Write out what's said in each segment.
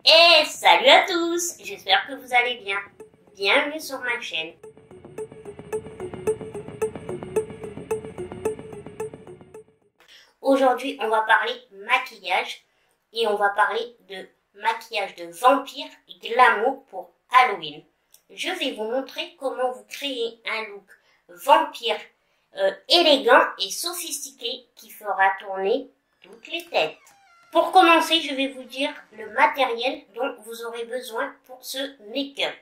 Et salut à tous, j'espère que vous allez bien. Bienvenue sur ma chaîne. Aujourd'hui, on va parler maquillage et on va parler de maquillage de vampire et glamour pour Halloween. Je vais vous montrer comment vous créez un look vampire élégant et sophistiqué qui fera tourner toutes les têtes. Pour commencer, je vais vous dire le matériel dont vous aurez besoin pour ce make-up.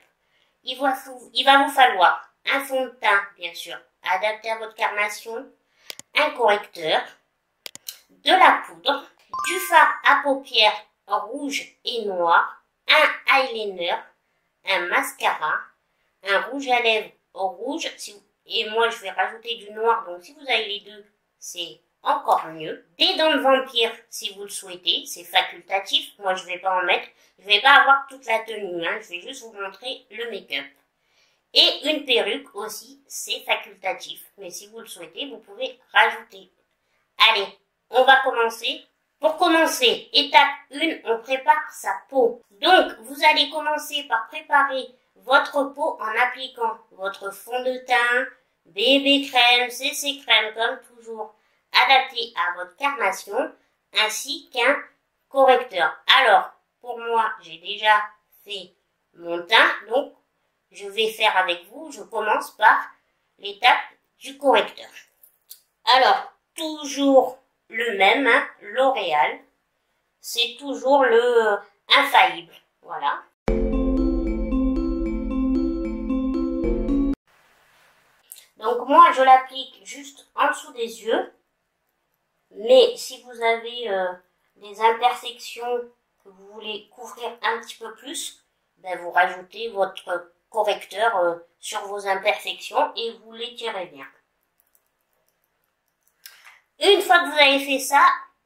Il va vous falloir un fond de teint, bien sûr, adapté à votre carnation, un correcteur, de la poudre, du fard à paupières rouge et noir, un eyeliner, un mascara, un rouge à lèvres rouge, et moi je vais rajouter du noir, donc si vous avez les deux, c'est encore mieux. Des dents de vampire si vous le souhaitez, c'est facultatif, moi je vais pas en mettre, je vais pas avoir toute la tenue, je vais juste vous montrer le make-up. Et une perruque aussi, c'est facultatif, mais si vous le souhaitez, vous pouvez rajouter. Allez, on va commencer. Pour commencer, étape 1, on prépare sa peau. Donc, vous allez commencer par préparer votre peau en appliquant votre fond de teint, bébé crème, CC crème, comme toujours, adapté à votre carnation, ainsi qu'un correcteur. Alors, pour moi, j'ai déjà fait mon teint, donc je vais faire avec vous. Je commence par l'étape du correcteur. Alors, toujours le même, L'Oréal, c'est toujours le infaillible, voilà. Donc moi je l'applique juste en dessous des yeux, mais si vous avez des imperfections que vous voulez couvrir un petit peu plus, ben vous rajoutez votre correcteur sur vos imperfections et vous l'étirez bien. Une fois que vous avez fait ça,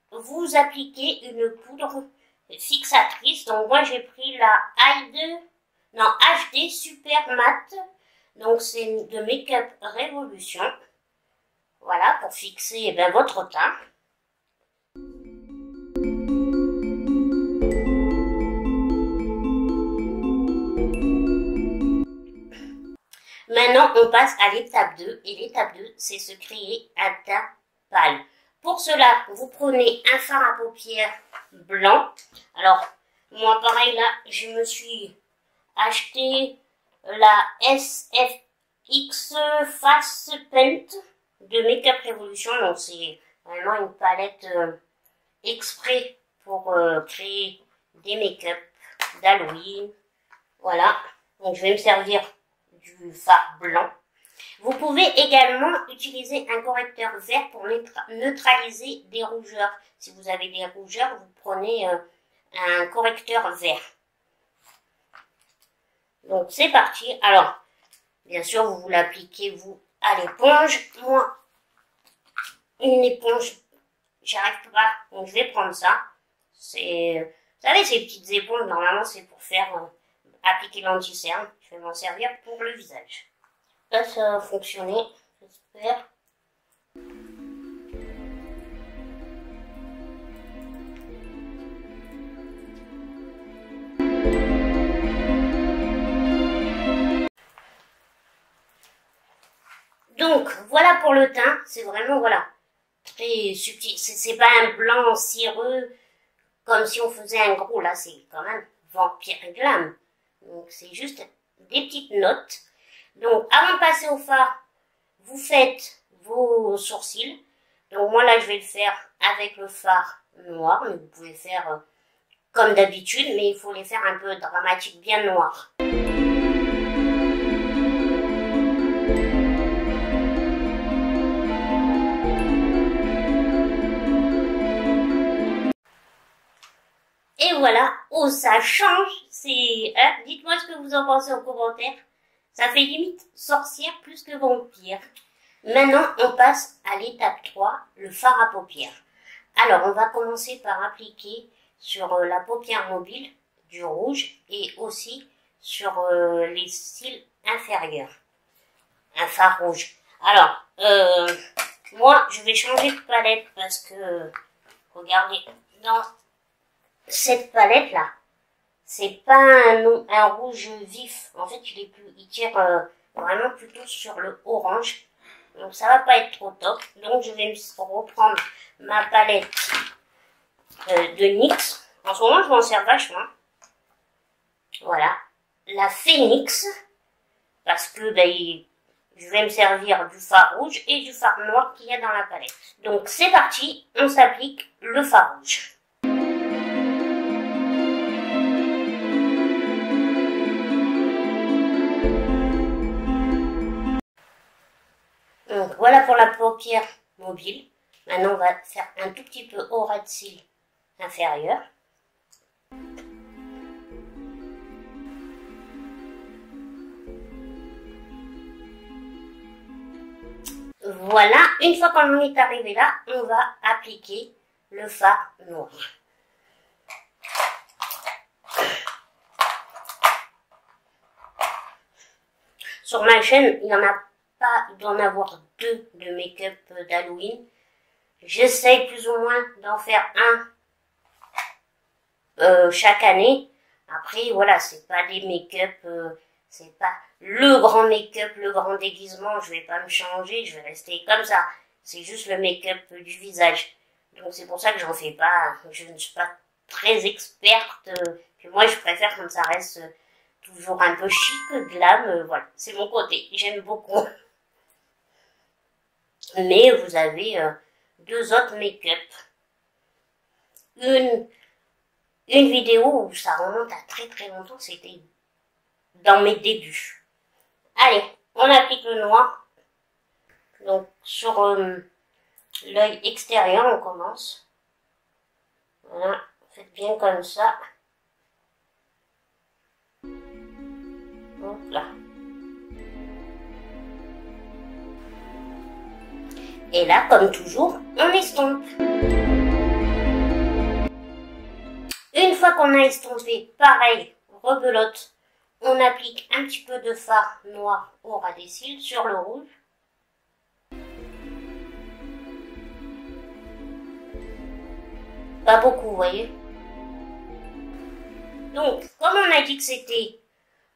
vous appliquez une poudre fixatrice. Donc moi j'ai pris la HD Super Matte. Donc c'est de Make-up Révolution. Voilà, pour fixer votre teint. Maintenant on passe à l'étape 2. Et l'étape 2, c'est se créer un teint pâle. Pour cela, vous prenez un fard à paupières blanc. Alors, moi pareil là, je me suis acheté la SFX Face Paint de Make-up Révolution. Donc c'est vraiment une palette exprès pour créer des make-up d'Halloween. Voilà, donc je vais me servir du fard blanc. Vous pouvez également utiliser un correcteur vert pour neutraliser des rougeurs. Si vous avez des rougeurs, vous prenez un correcteur vert. Donc c'est parti. Alors, bien sûr, vous l'appliquez vous à l'éponge. Moi, une éponge, j'arrive pas, donc je vais prendre ça. C'est, vous savez, ces petites éponges, normalement, c'est pour faire appliquer l'anti-cerne. Je vais m'en servir pour le visage. Là, ça va fonctionner, j'espère. Donc, voilà pour le teint. C'est vraiment, voilà, très subtil. C'est pas un blanc cireux comme si on faisait un gros. Là, c'est quand même vampire glam. Donc, c'est juste des petites notes. Donc, avant de passer au fard, vous faites vos sourcils. Donc, moi, là, je vais le faire avec le fard noir. Mais vous pouvez faire comme d'habitude, mais il faut les faire un peu dramatiques, bien noirs. Et voilà, oh, ça change. C'est, dites-moi ce que vous en pensez en commentaire. Ça fait limite sorcière plus que vampire. Maintenant, on passe à l'étape 3, le fard à paupières. Alors, on va commencer par appliquer sur la paupière mobile du rouge et aussi sur les cils inférieurs. Un fard rouge. Alors, moi, je vais changer de palette parce que, regardez, dans cette palette-là, C'est pas un rouge vif. En fait, il tire vraiment plutôt sur le orange. Donc ça va pas être trop top. Donc je vais reprendre ma palette de NYX. En ce moment, je m'en sers vachement. Voilà. La Phoenix. Parce que je vais me servir du fard rouge et du fard noir qu'il y a dans la palette. Donc c'est parti, on s'applique le fard rouge. Donc voilà pour la paupière mobile. Maintenant on va faire un tout petit peu au ras de cils inférieur. Voilà, une fois qu'on est arrivé là, on va appliquer le fard noir. Sur ma chaîne, il n'y en a pas, il doit en avoir 2 de make-up d'Halloween. J'essaye plus ou moins d'en faire un chaque année. Après, voilà, c'est pas des make-up, c'est pas le grand make-up, le grand déguisement. Je vais pas me changer, je vais rester comme ça. C'est juste le make-up du visage. Donc c'est pour ça que j'en fais pas. Je ne suis pas très experte. Puis moi, je préfère comme ça reste toujours un peu chic, glam. Voilà, c'est mon côté. J'aime beaucoup. Mais vous avez 2 autres make-up. Une vidéo où ça remonte à très très longtemps, c'était dans mes débuts. Allez, on applique le noir. Donc sur l'œil extérieur, on commence. Voilà, faites bien comme ça. Hop là. Et là, comme toujours, on estompe. Une fois qu'on a estompé, pareil, rebelote, on applique un petit peu de fard noir au ras des cils sur le rouge. Pas beaucoup, vous voyez. Donc, comme on a dit que c'était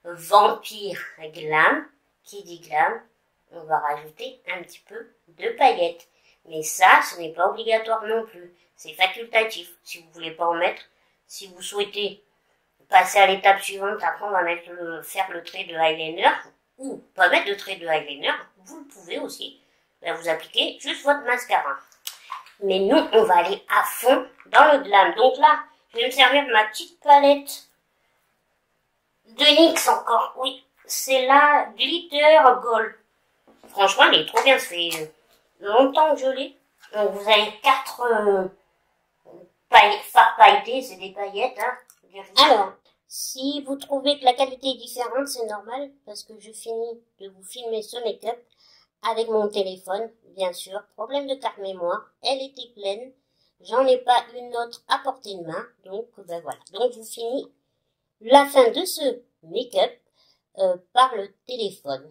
vampire glam, qui dit glam, on va rajouter un petit peu de paillettes. Mais ça, ce n'est pas obligatoire non plus. C'est facultatif. Si vous voulez pas en mettre, si vous souhaitez passer à l'étape suivante, après on va faire le trait de eyeliner, ou pas mettre de trait de eyeliner, vous le pouvez aussi. Vous appliquez juste votre mascara. Mais nous, on va aller à fond dans le glam. Donc là, je vais me servir de ma petite palette de NYX encore. Oui, c'est la Glitter Gold. Franchement, elle est trop bien. Ça fait longtemps que je l'ai. Donc vous avez 4 fards pailletés, c'est des paillettes. Hein. Alors, si vous trouvez que la qualité est différente, c'est normal parce que je finis de vous filmer ce make-up avec mon téléphone, bien sûr. Problème de carte mémoire, elle était pleine. J'en ai pas une autre à portée de main, donc ben voilà. Donc je vous finis la fin de ce make-up par le téléphone.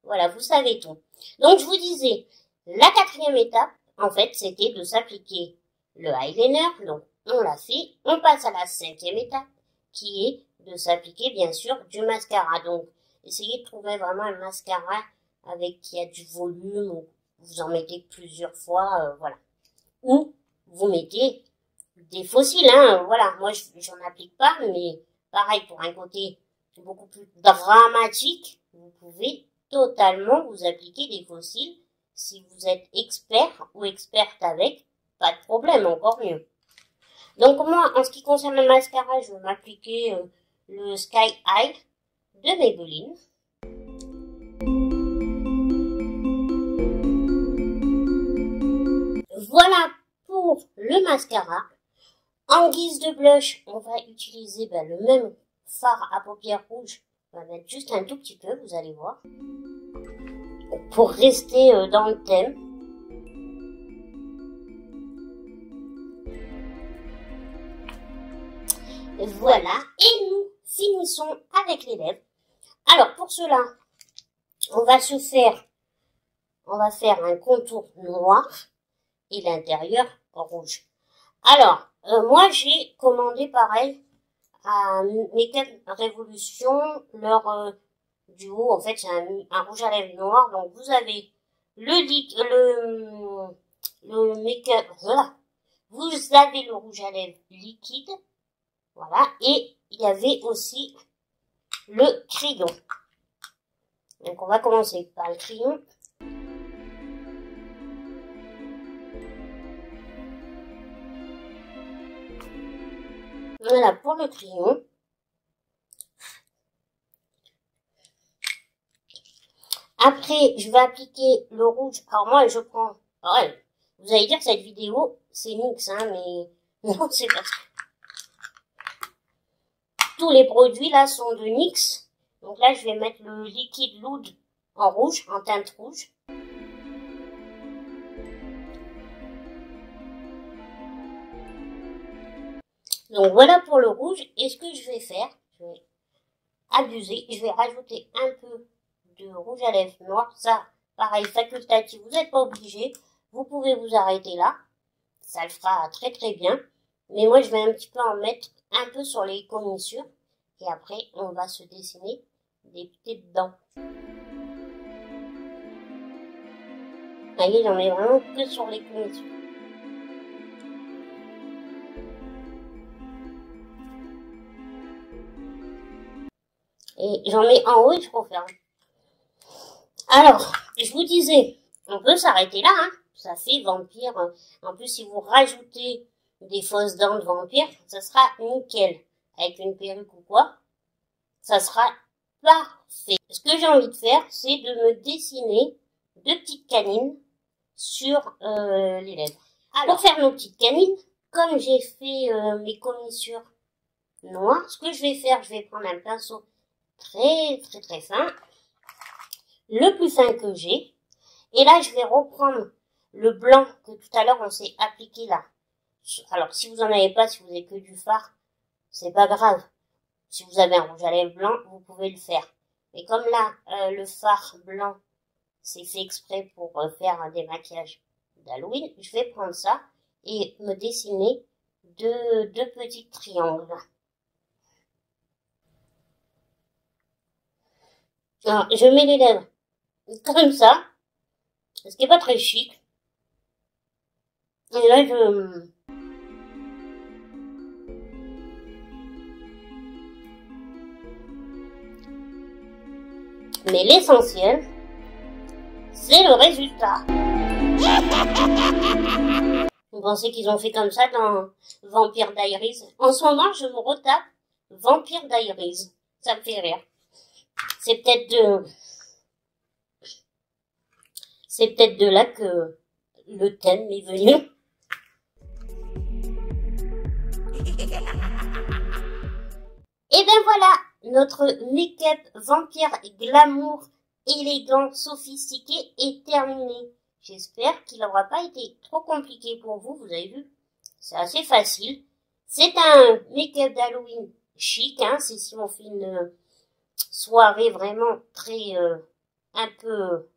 Voilà, vous savez tout. Donc je vous disais, la 4e étape, en fait, c'était de s'appliquer le eyeliner. Donc on l'a fait. On passe à la 5e étape, qui est de s'appliquer bien sûr du mascara. Donc essayez de trouver vraiment un mascara qui a du volume, ou vous en mettez plusieurs fois, voilà. Ou vous mettez des faux cils, hein, voilà. Moi, j'en applique pas, mais pareil, pour un côté beaucoup plus dramatique, vous pouvez totalement vous appliquer des faux cils. Si vous êtes expert ou experte avec, pas de problème, encore mieux. Donc moi, en ce qui concerne le mascara, je vais m'appliquer le Sky High de Maybelline. Voilà pour le mascara. En guise de blush, on va utiliser le même fard à paupières rouges. On va mettre juste un tout petit peu, vous allez voir. Pour rester dans le thème. Voilà. Et nous finissons avec les lèvres. Alors, pour cela, on va faire un contour noir et l'intérieur rouge. Alors, moi j'ai commandé pareil à Make-up Révolution, leur duo, en fait, c'est un rouge à lèvres noir. Donc, vous avez le make-up, voilà. Vous avez le rouge à lèvres liquide, voilà. Et il y avait aussi le crayon. Donc, on va commencer par le crayon. Voilà pour le crayon. Après, je vais appliquer le rouge. Alors moi, je prends... Ouais, vous allez dire que cette vidéo, c'est NYX, hein, mais non, c'est parce que tous les produits là sont de NYX. Donc là, je vais mettre le liquide Loud en rouge, en teinte rouge. Donc voilà pour le rouge. Et ce que je vais faire, je vais abuser. Je vais rajouter un peu de rouge à lèvres noir. Ça, pareil, facultatif. Vous n'êtes pas obligé. Vous pouvez vous arrêter là. Ça le fera très très bien. Mais moi, je vais un petit peu en mettre un peu sur les commissures. Et après, on va se dessiner des petites dents. Vous voyez, j'en mets vraiment que sur les commissures. Et j'en mets en haut et je referme. Alors, je vous disais, on peut s'arrêter là, hein. Ça fait vampire. En plus, si vous rajoutez des fausses dents de vampire, ça sera nickel. Avec une perruque ou quoi, ça sera parfait. Ce que j'ai envie de faire, c'est de me dessiner deux petites canines sur les lèvres. Alors, pour faire nos petites canines, comme j'ai fait mes commissures noires, ce que je vais faire, je vais prendre un pinceau très fin, le plus fin que j'ai, et là je vais reprendre le blanc que tout à l'heure on s'est appliqué là. Alors si vous en avez pas, si vous avez que du fard, c'est pas grave. Si vous avez un rouge à lèvres blanc, vous pouvez le faire. Mais comme là, le fard blanc, c'est fait exprès pour faire un démaquillage d'Halloween, je vais prendre ça et me dessiner deux petits triangles. Alors, je mets les lèvres comme ça, ce qui est pas très chic. Et là, mais l'essentiel, c'est le résultat. Vous pensez qu'ils ont fait comme ça dans Vampire Diaries? En ce moment, je me retape Vampire Diaries. Ça me fait rire. C'est peut-être de là que le thème est venu. Et ben voilà, notre make-up vampire glamour, élégant, sophistiqué est terminé. J'espère qu'il n'aura pas été trop compliqué pour vous. Vous avez vu, c'est assez facile. C'est un make-up d'Halloween chic, hein. C'est si on fait une soirée vraiment très un peu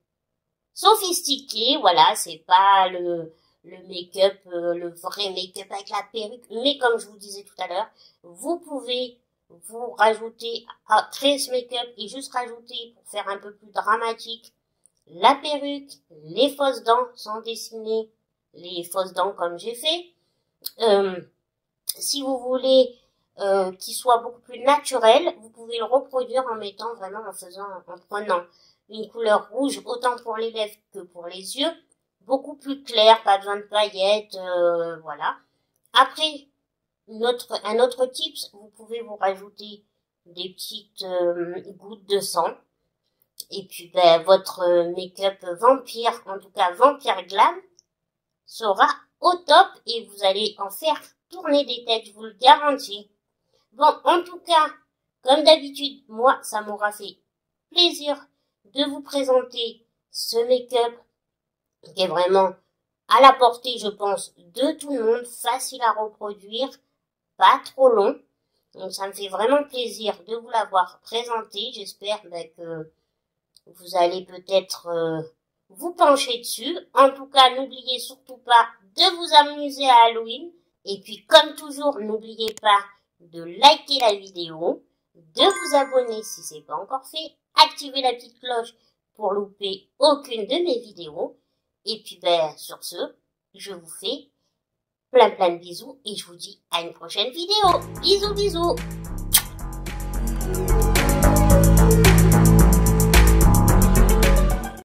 sophistiquée. Voilà, c'est pas le make-up, le vrai make-up avec la perruque. Mais comme je vous disais tout à l'heure, vous pouvez vous rajouter à créer ce make-up et juste rajouter pour faire un peu plus dramatique la perruque, les fausses dents sans dessiner les fausses dents comme j'ai fait. Si vous voulez qu'il soit beaucoup plus naturel, vous pouvez le reproduire en mettant vraiment en prenant une couleur rouge autant pour les lèvres que pour les yeux, beaucoup plus clair, pas besoin de paillettes, voilà. Après, un autre tips, vous pouvez vous rajouter des petites gouttes de sang. Et puis, ben, votre make-up vampire, en tout cas vampire glam, sera au top et vous allez en faire tourner des têtes, je vous le garantis. Bon, en tout cas, comme d'habitude, moi, ça m'aura fait plaisir de vous présenter ce make-up qui est vraiment à la portée, je pense, de tout le monde, facile à reproduire, pas trop long. Donc, ça me fait vraiment plaisir de vous l'avoir présenté. J'espère que vous allez peut-être vous pencher dessus. En tout cas, n'oubliez surtout pas de vous amuser à Halloween. Et puis, comme toujours, n'oubliez pas de liker la vidéo, de vous abonner si ce n'est pas encore fait, activer la petite cloche pour louper aucune de mes vidéos. Et puis sur ce, je vous fais plein de bisous et je vous dis à une prochaine vidéo. Bisous bisous.